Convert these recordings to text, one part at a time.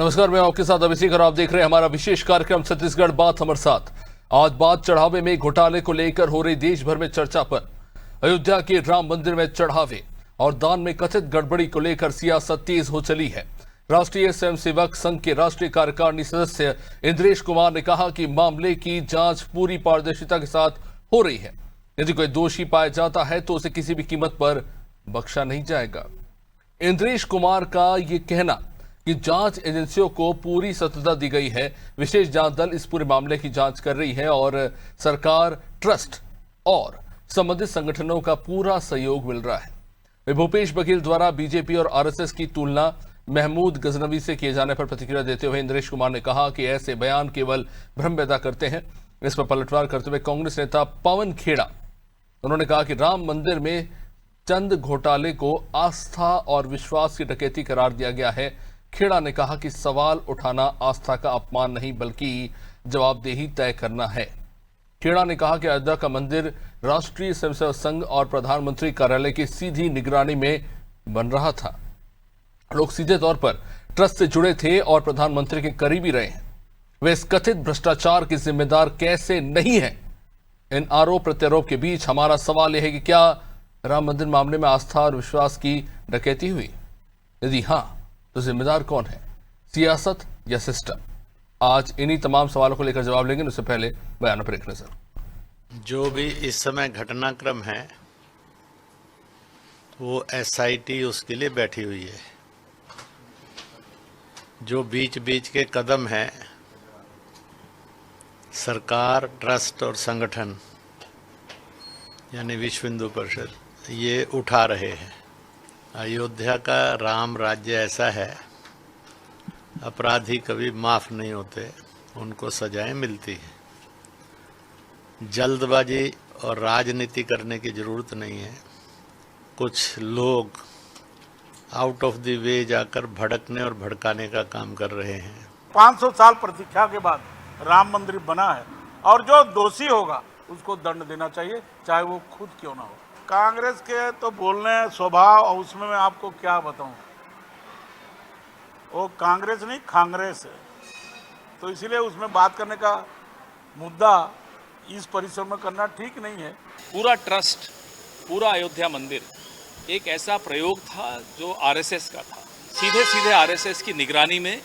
नमस्कार, मैं आपके साथ अभिषेक और आप देख रहे हैं हमारा विशेष कार्यक्रम छत्तीसगढ़ बात हमारे साथ। आज बात चढ़ावे में घोटाले को लेकर हो रही देश भर में चर्चा पर। अयोध्या के राम मंदिर में चढ़ावे और दान में कथित गड़बड़ी को लेकर सियासत तेज हो चली है। राष्ट्रीय स्वयंसेवक संघ के राष्ट्रीय कार्यकारिणी सदस्य इंद्रेश कुमार ने कहा कि मामले की जांच पूरी पारदर्शिता के साथ हो रही है। यदि कोई दोषी पाया जाता है तो उसे किसी भी कीमत पर बख्शा नहीं जाएगा। इंद्रेश कुमार का ये कहना कि जांच एजेंसियों को पूरी स्वतंत्रता दी गई है। विशेष जांच दल इस पूरे मामले की जांच कर रही है और सरकार, ट्रस्ट और संबंधित संगठनों का पूरा सहयोग मिल रहा है। भूपेश बघेल द्वारा बीजेपी और आरएसएस की तुलना महमूद गजनवी से किए जाने पर प्रतिक्रिया देते हुए इंद्रेश कुमार ने कहा कि ऐसे बयान केवल भ्रम पैदा करते हैं। इस पर पलटवार करते हुए कांग्रेस नेता पवन खेड़ा उन्होंने कहा कि राम मंदिर में चंद घोटाले को आस्था और विश्वास की डकैती करार दिया गया है। खेड़ा ने कहा कि सवाल उठाना आस्था का अपमान नहीं बल्कि जवाबदेही तय करना है। खेड़ा ने कहा कि अयोध्या का मंदिर राष्ट्रीय स्वयंसेवक संघ और प्रधानमंत्री कार्यालय की सीधी निगरानी में बन रहा था। लोग सीधे तौर पर ट्रस्ट से जुड़े थे और प्रधानमंत्री के करीबी रहे हैं। वे इस कथित भ्रष्टाचार के जिम्मेदार कैसे नहीं है? इन आरोप प्रत्यारोप के बीच हमारा सवाल यह है कि क्या राम मंदिर मामले में आस्था और विश्वास की डकैती हुई? यदि हाँ, तो जिम्मेदार कौन है, सियासत या सिस्टम? आज इन्हीं तमाम सवालों को लेकर जवाब लेंगे। उससे पहले बयानों पर एक नजर। जो भी इस समय घटनाक्रम है वो एसआईटी उसके लिए बैठी हुई है। जो बीच बीच के कदम है सरकार, ट्रस्ट और संगठन यानी विश्व हिंदू परिषद ये उठा रहे हैं। अयोध्या का राम राज्य ऐसा है, अपराधी कभी माफ नहीं होते, उनको सजाएं मिलती है। जल्दबाजी और राजनीति करने की जरूरत नहीं है। कुछ लोग आउट ऑफ द वे जाकर भड़कने और भड़काने का काम कर रहे हैं। 500 साल प्रतीक्षा के बाद राम मंदिर बना है और जो दोषी होगा उसको दंड देना चाहिए, चाहे वो खुद क्यों ना हो। कांग्रेस के तो बोलने स्वभाव और उसमें मैं आपको क्या बताऊं, वो कांग्रेस नहीं कांग्रेस है, तो इसीलिए उसमें बात करने का मुद्दा इस परिसर में करना ठीक नहीं है। पूरा ट्रस्ट, पूरा अयोध्या मंदिर एक ऐसा प्रयोग था जो आरएसएस का था। सीधे सीधे आरएसएस की निगरानी में,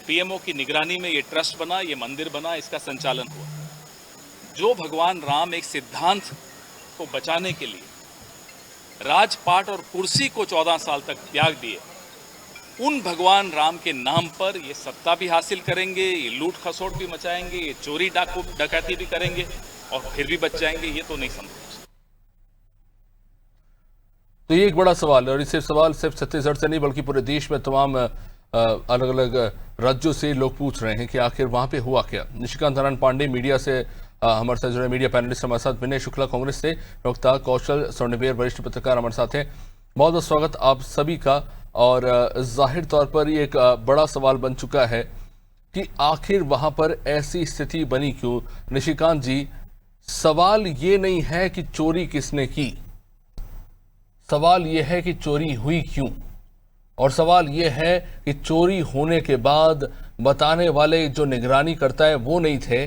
पीएमओ की निगरानी में ये ट्रस्ट बना, ये मंदिर बना, इसका संचालन हुआ। जो भगवान राम एक सिद्धांत को बचाने के लिए राजपाट और कुर्सी को 14 साल तक त्याग दिए, उन भगवान राम के नाम पर ये सत्ता भी हासिल करेंगे, ये लूट खसोट भी मचाएंगे, ये चोरी डकैती भी करेंगे और फिर भी बच जाएंगे, ये तो नहीं संभव। तो ये एक बड़ा सवाल है और ये सवाल सिर्फ छत्तीसगढ़ से नहीं बल्कि पूरे देश में तमाम अलग अलग राज्यों से लोग पूछ रहे हैं कि आखिर वहां पे हुआ क्या। निशिकांत नारायण पांडे मीडिया से हमारे साथ जुड़े मीडिया पैनलिस्ट हमारे साथ, विनय शुक्ला कांग्रेस से, प्रवक्ता कौशल स्वर्णबेर वरिष्ठ पत्रकार हमारे साथ हैं। बहुत बहुत स्वागत आप सभी का। और जाहिर तौर पर ये एक बड़ा सवाल बन चुका है कि आखिर वहां पर ऐसी स्थिति बनी क्यों। निशिकांत जी, सवाल ये नहीं है कि चोरी किसने की, सवाल यह है कि चोरी हुई क्यों, और सवाल यह है कि चोरी होने के बाद बताने वाले जो निगरानी करता है वो नहीं थे,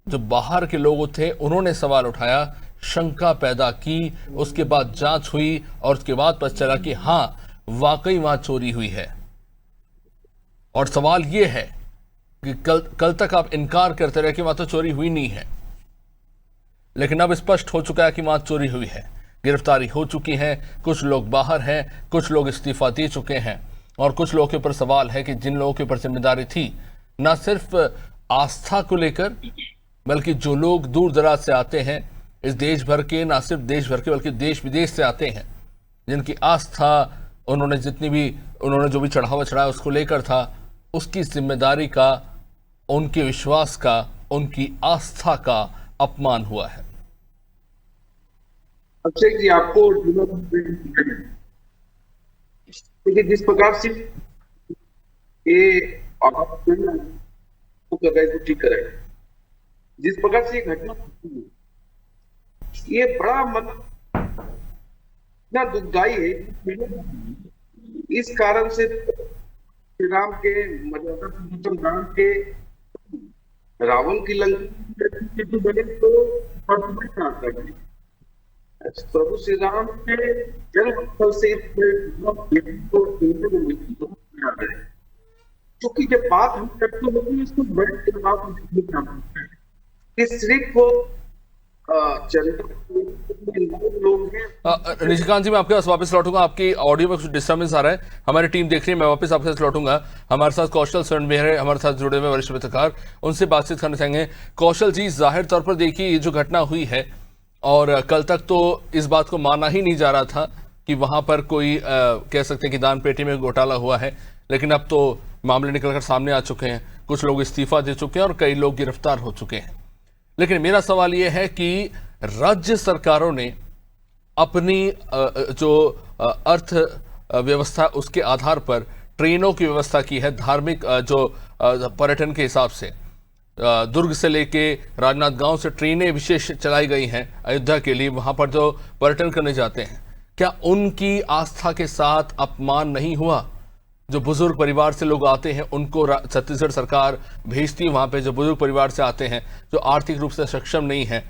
जो बाहर के लोग थे उन्होंने सवाल उठाया, शंका पैदा की, उसके बाद जांच हुई और उसके बाद पता चला कि हाँ वाकई वहां चोरी हुई है। और सवाल यह है कि कल तक आप इनकार करते रहे कि वहां तो चोरी हुई नहीं है, लेकिन अब स्पष्ट हो चुका है कि वहां चोरी हुई है। गिरफ्तारी हो चुकी है, कुछ लोग बाहर हैं, कुछ लोग इस्तीफा दे चुके हैं और कुछ लोगों के ऊपर सवाल है कि जिन लोगों के ऊपर जिम्मेदारी थी, ना सिर्फ आस्था को लेकर बल्कि जो लोग दूर दराज से आते हैं इस देश भर के, ना सिर्फ देश भर के बल्कि देश विदेश से आते हैं, जिनकी आस्था उन्होंने जो भी चढ़ावा चढ़ाया उसको लेकर था, उसकी जिम्मेदारी का, उनके विश्वास का, उनकी आस्था का अपमान हुआ है। अभिषेक जी, आपको देखिए जिस प्रकार से ये कर रहे तो ठीक करे, जिस प्रकार से ये घटना ये बड़ा ना दुखदाई है। इस कारण से श्री राम के मर्यादा पुरुषोत्तम राम के रावण की लंका बने तो प्रभु श्री राम के जन्म स्थल से क्योंकि जब बात हम करते हैं इसको बड़े सिर्फ लोग हैं। निशिकांत जी, मैं आपके पास वापस लौटूंगा। आपकी ऑडियो में कुछ डिस्टर्बेंस आ रहा है, हमारी टीम देख रही है। मैं वापस आपके साथ लौटूंगा। हमारे साथ कौशल स्वर्ण है, हमारे साथ जुड़े हुए वरिष्ठ पत्रकार, उनसे बातचीत करना चाहेंगे। कौशल जी, जाहिर तौर पर देखिए ये जो घटना हुई है, और कल तक तो इस बात को माना ही नहीं जा रहा था कि वहां पर कोई कह सकते हैं कि दान पेटी में घोटाला हुआ है, लेकिन अब तो मामले निकलकर सामने आ चुके हैं। कुछ लोग इस्तीफा दे चुके हैं और कई लोग गिरफ्तार हो चुके हैं। लेकिन मेरा सवाल यह है कि राज्य सरकारों ने अपनी जो अर्थ व्यवस्था उसके आधार पर ट्रेनों की व्यवस्था की है, धार्मिक जो पर्यटन के हिसाब से दुर्ग से लेके राजनांदगांव से ट्रेनें विशेष चलाई गई हैं अयोध्या के लिए, वहां पर जो पर्यटन करने जाते हैं। क्या उनकी आस्था के साथ अपमान नहीं हुआ? जो बुजुर्ग परिवार से लोग आते हैं उनको छत्तीसगढ़ सरकार भेजती है वहां पे, जो बुजुर्ग परिवार से आते हैं, जो आर्थिक रूप से सक्षम नहीं है,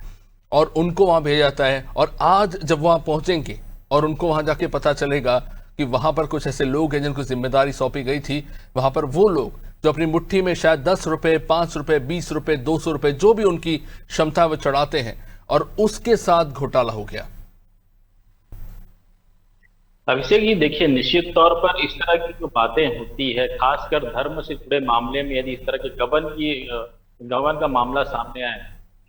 और उनको वहां भेजा जाता है। और आज जब वहां पहुंचेंगे और उनको वहां जाके पता चलेगा कि वहां पर कुछ ऐसे लोग हैं जिनको जिम्मेदारी सौंपी गई थी, वहां पर वो लोग जो अपनी मुट्ठी में शायद 10 रुपए, 5 रुपए, 20 रुपए, 200 रुपए, जो भी उनकी क्षमता वो चढ़ाते हैं, और उसके साथ घोटाला हो गया। अभिषेक जी, देखिए, निश्चित तौर पर इस तरह की जो बातें होती है, खासकर धर्म से जुड़े मामले में, यदि इस तरह के गबन का मामला सामने आए,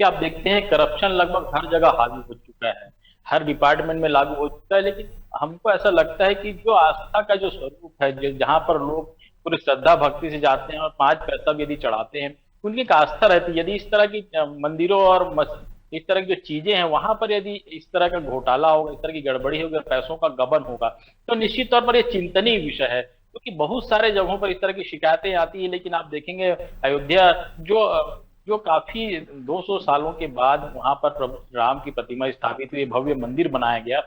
कि आप देखते हैं करप्शन लगभग हर जगह हावी हो चुका है, हर डिपार्टमेंट में लागू हो चुका है। लेकिन हमको ऐसा लगता है कि जो आस्था का जो स्वरूप है, जहां पर लोग पूरी श्रद्धा भक्ति से जाते हैं और 5 पैसा भी यदि चढ़ाते हैं, उनकी एक आस्था रहती है। यदि इस तरह की मंदिरों और इस तरह की जो चीजें हैं वहां पर यदि इस तरह का घोटाला होगा, इस तरह की गड़बड़ी होगी, पैसों का गबन होगा, तो निश्चित तौर पर यह चिंतनीय विषय है। क्योंकि बहुत सारे जगहों पर इस तरह की शिकायतें आती है। लेकिन आप देखेंगे अयोध्या जो काफी 200 सालों के बाद वहां पर प्रभु राम की प्रतिमा स्थापित हुई, भव्य मंदिर बनाया गया,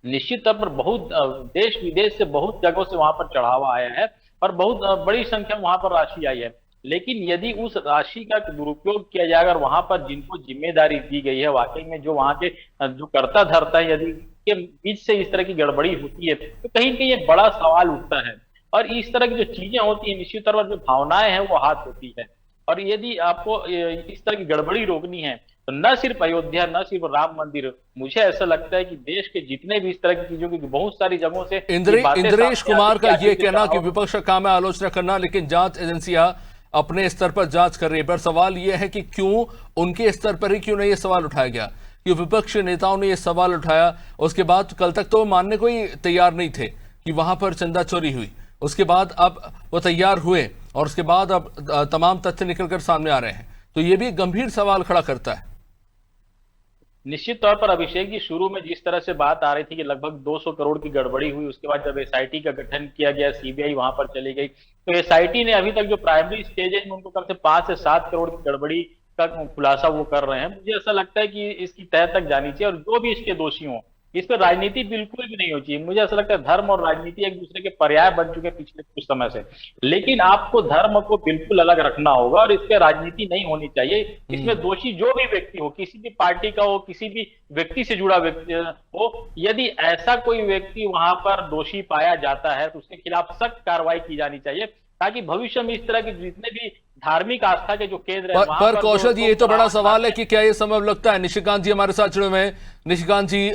निश्चित तौर पर बहुत देश विदेश से बहुत जगहों से वहां पर चढ़ावा आया है और बहुत बड़ी संख्या में वहां पर राशि आई है। लेकिन यदि उस राशि का दुरुपयोग किया जाए, अगर वहां पर जिनको जिम्मेदारी दी गई है, वाकई में जो वहां के जो कर्ता धर्ता है, यदि के बीच से इस तरह की गड़बड़ी होती है, तो कहीं ना कहीं एक बड़ा सवाल उठता है। और इस तरह की जो चीजें होती है, निश्चित तौर पर जो भावनाएं हैं वो हाथ होती है। और यदि आपको इस तरह की गड़बड़ी रोकनी है, तो न सिर्फ अयोध्या, न सिर्फ राम मंदिर, मुझे ऐसा लगता है कि देश के जितने भी इस तरह की चीजों की बहुत सारी जगहों से इंद्रेश कुमार का ये कहना कि विपक्ष का काम है आलोचना करना, लेकिन जांच एजेंसियां अपने स्तर पर जांच कर रही है। पर सवाल यह है कि क्यों उनके स्तर पर ही क्यों नहीं ये सवाल उठाया गया? कि विपक्ष नेताओं ने ये सवाल उठाया, उसके बाद कल तक तो मानने को ही तैयार नहीं थे कि वहां पर चंदा चोरी हुई। उसके बाद अब वो तैयार हुए और उसके बाद अब तमाम तथ्य निकलकर सामने आ रहे हैं, तो ये भी गंभीर सवाल खड़ा करता है। निश्चित तौर पर अभिषेक जी, शुरू में जिस तरह से बात आ रही थी कि लगभग 200 करोड़ की गड़बड़ी हुई, उसके बाद जब एसआईटी का गठन किया गया, सीबीआई वहां पर चली गई, तो एसआईटी ने अभी तक जो प्राइमरी स्टेज है उनको कम से 5 से 7 करोड़ की गड़बड़ी का खुलासा वो कर रहे हैं। मुझे ऐसा लगता है कि इसकी तह तक जानी चाहिए और जो भी इसके दोषी हों, इस पर राजनीति बिल्कुल भी नहीं होनी चाहिए। मुझे ऐसा लगता है धर्म और राजनीति एक दूसरे के पर्याय बन चुके हैं पिछले कुछ समय से, लेकिन आपको धर्म को बिल्कुल अलग रखना होगा और इस पर राजनीति नहीं होनी चाहिए। इसमें दोषी जो भी व्यक्ति हो, किसी भी पार्टी का हो, किसी भी व्यक्ति से जुड़ा व्यक्ति हो, यदि ऐसा कोई व्यक्ति वहां पर दोषी पाया जाता है तो उसके खिलाफ सख्त कार्रवाई की जानी चाहिए, ताकि भविष्य में इस तरह के जितने भी धार्मिक आस्था के जो केंद्र है पर कौशल जी, ये तो बड़ा सवाल है कि क्या ये संभव लगता है? निशिकांत जी हमारे साथ जुड़े हुए हैं। निशिकांत जी,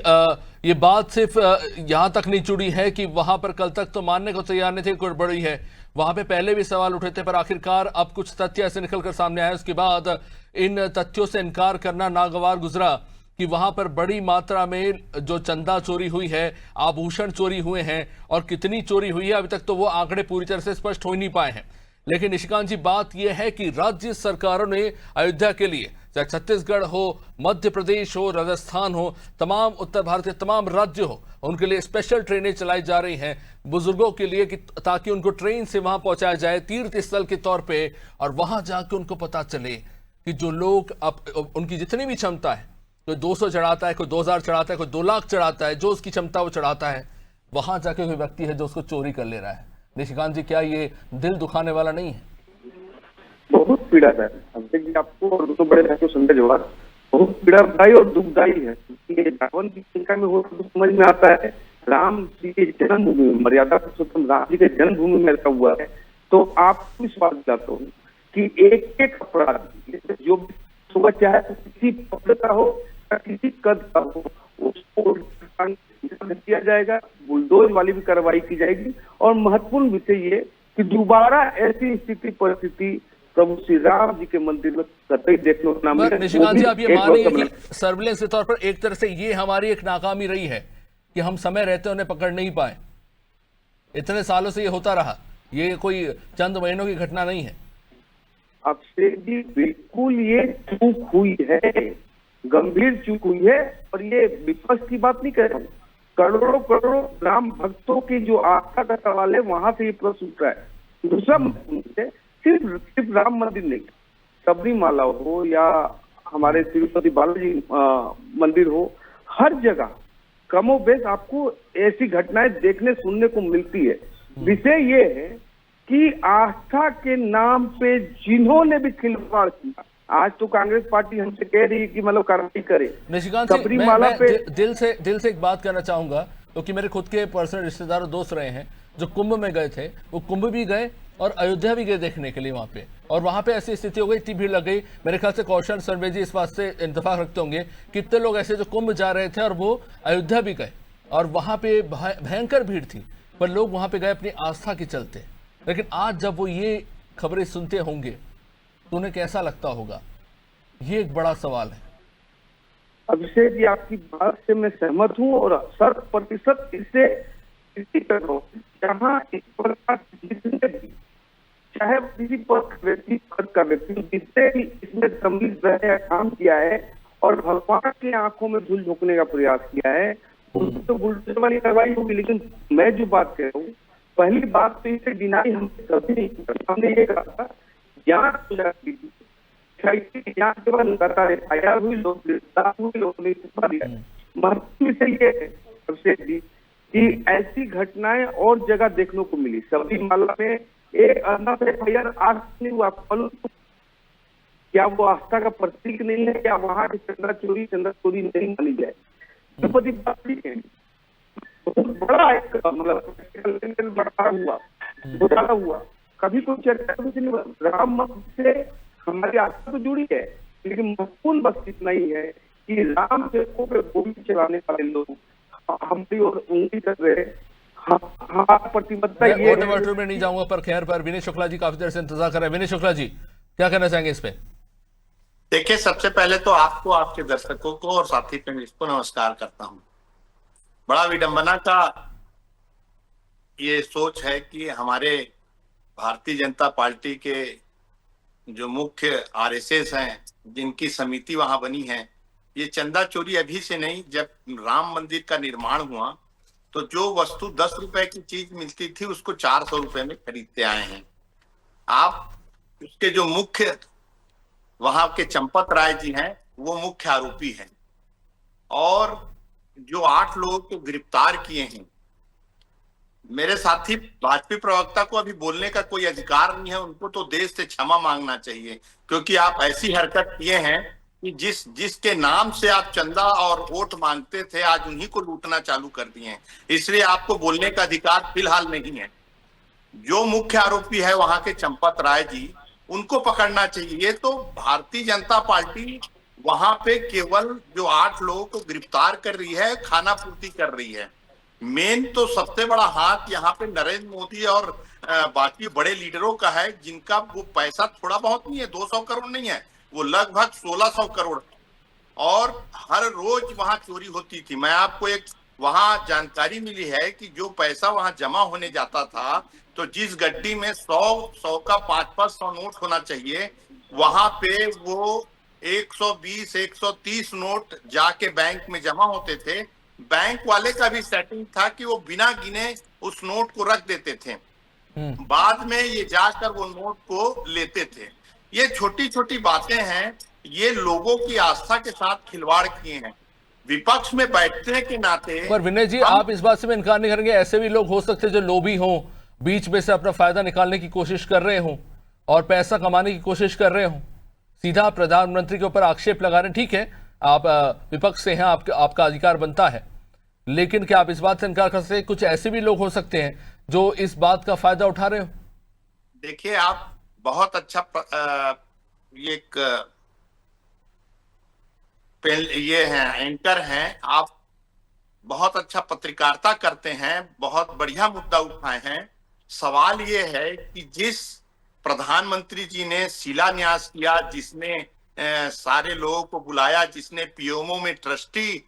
ये बात सिर्फ यहां तक नहीं जुड़ी है कि वहां पर कल तक तो मानने को तैयार नहीं थे गड़बड़ी है, वहां पे पहले भी सवाल उठे थे, पर आखिरकार अब कुछ तथ्य ऐसे निकलकर सामने आए, उसके बाद इन तथ्यों से इनकार करना नागवार गुजरा कि वहां पर बड़ी मात्रा में जो चंदा चोरी हुई है, आभूषण चोरी हुए हैं, और कितनी चोरी हुई है अभी तक तो वो आंकड़े पूरी तरह से स्पष्ट हो ही नहीं पाए हैं। लेकिन निशिकांत जी, बात यह है कि राज्य सरकारों ने अयोध्या के लिए, चाहे छत्तीसगढ़ हो, मध्य प्रदेश हो, राजस्थान हो, तमाम उत्तर भारत के तमाम राज्य हो, उनके लिए स्पेशल ट्रेनें चलाई जा रही हैं बुजुर्गों के लिए, कि ताकि उनको ट्रेन से वहां पहुंचाया जाए तीर्थ स्थल के तौर पे, और वहां जाके उनको पता चले कि जो लोग अब उनकी जितनी भी क्षमता है, कोई 200 चढ़ाता है, कोई 2000 चढ़ाता है, कोई 2 लाख चढ़ाता है, जो उसकी क्षमता वो चढ़ाता है, वहां जाके कोई व्यक्ति है जो उसको चोरी कर ले रहा है, निशिकांत जी, क्या ये दिल दुखाने वाला नहीं है? बहुत पीड़ादायक है। अब देखिए, आपको और तो बड़े भाई को संजय जवाहर बहुत पीड़ादायी और दुखदायी है। ये रावण की संख्या में हो तो समझ में आता है, राम जी के जन्मभूमि में, मर्यादा पुरुषोत्तम राम जी के जन्मभूमि में ऐसा हुआ है, तो आपको इस बात दिलाता हूँ कि एक एक अपराध जो सुबह चाहे तो किसी पद का हो या किसी कद का हो, उसको किया जाएगा, बुलडोज वाली भी कार्रवाई की जाएगी। और महत्वपूर्ण विषय ये कि दोबारा ऐसी स्थिति परिस्थिति प्रभु श्री राम जी के मंदिर में कतई देखने को ना मिले। निशिकांत जी, आप ये मानेंगे कि सर्विलेंस के तौर पर एक तरह से ये हमारी एक नाकामी रही है कि हम समय रहते उन्हें पकड़ नहीं पाए? इतने सालों से ये होता रहा, ये कोई चंद महीनों की घटना नहीं है। अभिषेक जी, बिल्कुल ये चूक हुई है, गंभीर चूक हुई है। और ये विपक्ष की बात नहीं कर रहा हूँ, करोड़ों करोड़ों राम भक्तों की जो आस्था का सवाल है, वहां से ये प्रश्न उठ रहा है। दूसरा, सिर्फ राम मंदिर नहीं, सबरीमाला हो या हमारे तिरुपति बालाजी मंदिर हो, हर जगह कमोबेश आपको ऐसी घटनाएं देखने सुनने को मिलती है। विषय ये है कि आस्था के नाम पे जिन्होंने भी खिलवाड़ किया, आज तो कांग्रेस पार्टी हमसे कह रही है कि मतलब कार्रवाई करे। निशिकांत जी, मैं दिल से एक बात करना चाहूंगा, क्योंकि मेरे खुद के पर्सनल रिश्तेदार दोस्त रहे हैं जो कुंभ में गए थे, वो कुंभ भी गए और अयोध्या भी गए देखने के लिए वहां पे, और वहां पे ऐसी स्थिति हो गई, इतनी भीड़ लग गई। मेरे ख्याल से कौशल सर्वे जी इस बात से इत्तेफाक रखते होंगे, कितने लोग ऐसे जो कुंभ जा रहे थे और वो अयोध्या भी गए, और वहां पे भयंकर भीड़ थी, पर लोग वहां पे गए अपनी आस्था के चलते। लेकिन आज जब वो ये खबरें सुनते होंगे तो उन्हें कैसा लगता होगा, ये एक बड़ा सवाल है। अभिषेक जी, आपकी बात से मैं सहमत हूँ और 100% इससे कर रहा हूँ। जहाँ इस प्रकार जिसने भी, चाहे किसी पद का व्यक्ति जिससे भी इसमें सम्मिलित रहे, काम किया है और भगवान की आंखों में धूल झोंकने का प्रयास किया है, उसको तो बुलडोजर वाली कार्रवाई होगी। लेकिन मैं जो बात कह रहा हूँ, पहली बात तो इसे डिनाई हमने कभी नहीं किया। हमने ये कहा था जांच के बाद लगातार एफआईआर हुई, लोग गिरफ्तार हुए, लोगों ने इस्तीफा दिया। महत्वपूर्ण विषय ये है अभिषेक जी कि ऐसी घटनाएं और जगह देखने को मिली। सबरीमाला में एक अनाथ एफआईआर आज नहीं हुआ, क्या वो आस्था का प्रतीक नहीं है? क्या वहां की चंदा चोरी नहीं मानी जाए? तिरुपति बालाजी बहुत बड़ा एक मतलब घोटाला हुआ, कभी कोई चर्चा नहीं हुआ। राम मंदिर से हमारी आस्था तो जुड़ी है, लेकिन महत्वपूर्ण बस इतना ही है कि राम सेवकों पे गोली चलाने वाले लोग हमारी ओर उंगली कर रहे हैं। हमारा प्रतिबद्धता ये है। में नहीं जाऊंगा, पर खैर, पर विनय शुक्ला जी काफी देर से इंतजार कर रहे हैं। विनय शुक्ला जी, क्या कहना चाहेंगे इस पे? देखिए, सबसे पहले तो आपको, आपके दर्शकों को और साथी प्रेमियों को नमस्कार करता हूं। बड़ा विडंबना का ये सोच है कि हमारे भारतीय जनता पार्टी के जो मुख्य आरएसएस हैं, जिनकी समिति वहां बनी है, ये चंदा चोरी अभी से नहीं, जब राम मंदिर का निर्माण हुआ तो जो वस्तु 10 रुपए की चीज मिलती थी उसको 400 रुपए में खरीदते आए हैं आप। उसके जो मुख्य वहां के चंपत राय जी हैं, वो मुख्य आरोपी हैं, और जो 8 लोगों को गिरफ्तार किए हैं। मेरे साथी भाजपा प्रवक्ता को अभी बोलने का कोई अधिकार नहीं है, उनको तो देश से क्षमा मांगना चाहिए, क्योंकि आप ऐसी हरकत किए हैं कि जिसके नाम से आप चंदा और वोट मांगते थे, आज उन्हीं को लूटना चालू कर दिए हैं। इसलिए आपको बोलने का अधिकार फिलहाल नहीं है। जो मुख्य आरोपी है वहां के चंपत राय जी, उनको पकड़ना चाहिए। ये तो भारतीय जनता पार्टी वहां पे केवल जो 8 लोगों को गिरफ्तार कर रही है, खाना पूर्ति कर रही है। मेन तो सबसे बड़ा हाथ यहाँ पे नरेंद्र मोदी और बाकी बड़े लीडरों का है, जिनका वो पैसा थोड़ा बहुत नहीं है, 200 करोड़ नहीं है, वो लगभग 1600 करोड़, और हर रोज वहां चोरी होती थी। मैं आपको एक वहां जानकारी मिली है कि जो पैसा वहां जमा होने जाता था, तो जिस गड्डी में 100 का 500 नोट होना चाहिए, वहां पे वो 120 130 नोट जाके बैंक में जमा होते थे। बैंक वाले का भी सेटिंग था कि वो बिना गिने उस नोट को रख देते थे, बाद में ये जाकर वो नोट को लेते थे। ये छोटी छोटी बातें हैं, ये लोगों की आस्था के साथ खिलवाड़ किए हैं। विपक्ष में बैठने के नाते, पर विनय जी, आप इस बात से भी इनकार नहीं करेंगे, ऐसे भी लोग हो सकते जो लोभी हों, बीच में से अपना फायदा निकालने की कोशिश कर रहे हों और पैसा कमाने की कोशिश कर रहे हों, सीधा प्रधानमंत्री के ऊपर आक्षेप लगा रहे हैं। ठीक है, आप विपक्ष से हैं, आपका अधिकार बनता है, लेकिन क्या आप इस बात से इनकार कर सकते हैं कुछ ऐसे भी लोग हो सकते हैं जो इस बात का फायदा उठा रहे हो? देखिए, आप बहुत अच्छा ये हैं, एंकर हैं, आप बहुत अच्छा पत्रकारिता करते हैं, बहुत बढ़िया मुद्दा उठाए हैं। सवाल ये है कि जिस प्रधानमंत्री जी ने शिलान्यास किया, जिसने सारे लोगों को बुलाया, जिसने पीएमओ में ट्रस्टी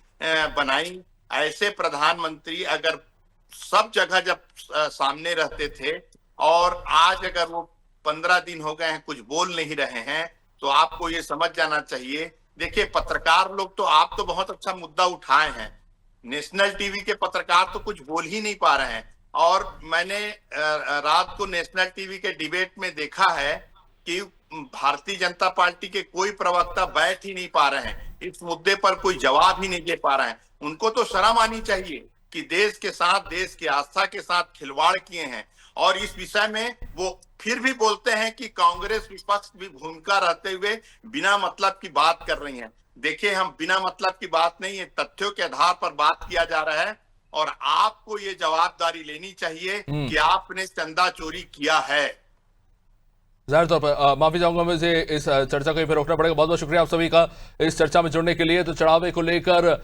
बनाई, ऐसे प्रधानमंत्री अगर सब जगह जब सामने रहते थे और आज अगर वो 15 दिन हो गए हैं कुछ बोल नहीं रहे हैं, तो आपको ये समझ जाना चाहिए। देखिए, पत्रकार लोग तो आप तो बहुत अच्छा मुद्दा उठाए हैं, नेशनल टीवी के पत्रकार तो कुछ बोल ही नहीं पा रहे हैं। और मैंने रात को नेशनल टीवी के डिबेट में देखा है कि भारतीय जनता पार्टी के कोई प्रवक्ता बैठ ही नहीं पा रहे हैं, इस मुद्दे पर कोई जवाब ही नहीं दे पा रहे हैं। उनको तो शर्म आनी चाहिए कि देश के साथ, देश की आस्था के साथ खिलवाड़ किए हैं, और इस विषय में वो फिर भी बोलते हैं कि कांग्रेस विपक्ष भी भूमिका रहते हुए बिना मतलब की बात कर रही है। देखिए, हम बिना मतलब की बात नहीं है, तथ्यों के आधार पर बात किया जा रहा है, और आपको ये जवाबदारी लेनी चाहिए कि आपने चंदा चोरी किया है। जाहिर तौर पर माफी चाहूंगा, मुझे इस चर्चा को फिर रोकना पड़ेगा। बहुत बहुत शुक्रिया आप सभी का इस चर्चा में जुड़ने के लिए। तो चढ़ावे को लेकर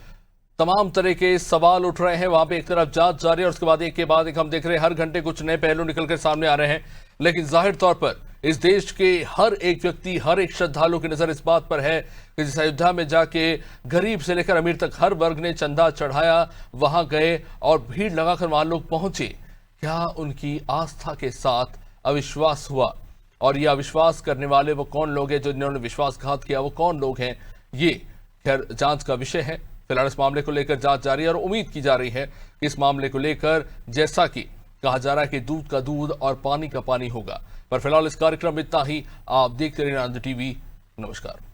तमाम तरह के सवाल उठ रहे हैं, वहां पे एक तरफ जांच जारी है और उसके बाद एक के बाद एक हम देख रहे हैं हर घंटे कुछ नए पहलू निकलकर सामने आ रहे हैं। लेकिन जाहिर तौर पर इस देश के हर एक व्यक्ति, हर एक श्रद्धालु की नजर इस बात पर है कि जिस अयोध्या में जाके गरीब से लेकर अमीर तक हर वर्ग ने चंदा चढ़ाया, वहां गए और भीड़ लगाकर वहां लोग पहुंचे, क्या उनकी आस्था के साथ अविश्वास हुआ? और ये अविश्वास करने वाले वो कौन लोग हैं, जो जिन्होंने विश्वासघात किया वो कौन लोग हैं, ये खैर जांच का विषय है। फिलहाल इस मामले को लेकर जांच जारी है और उम्मीद की जा रही है कि इस मामले को लेकर जैसा कि कहा जा रहा है कि दूध का दूध और पानी का पानी होगा। पर फिलहाल इस कार्यक्रम में इतना ही। आप देखते रहिए आनंद टीवी। नमस्कार।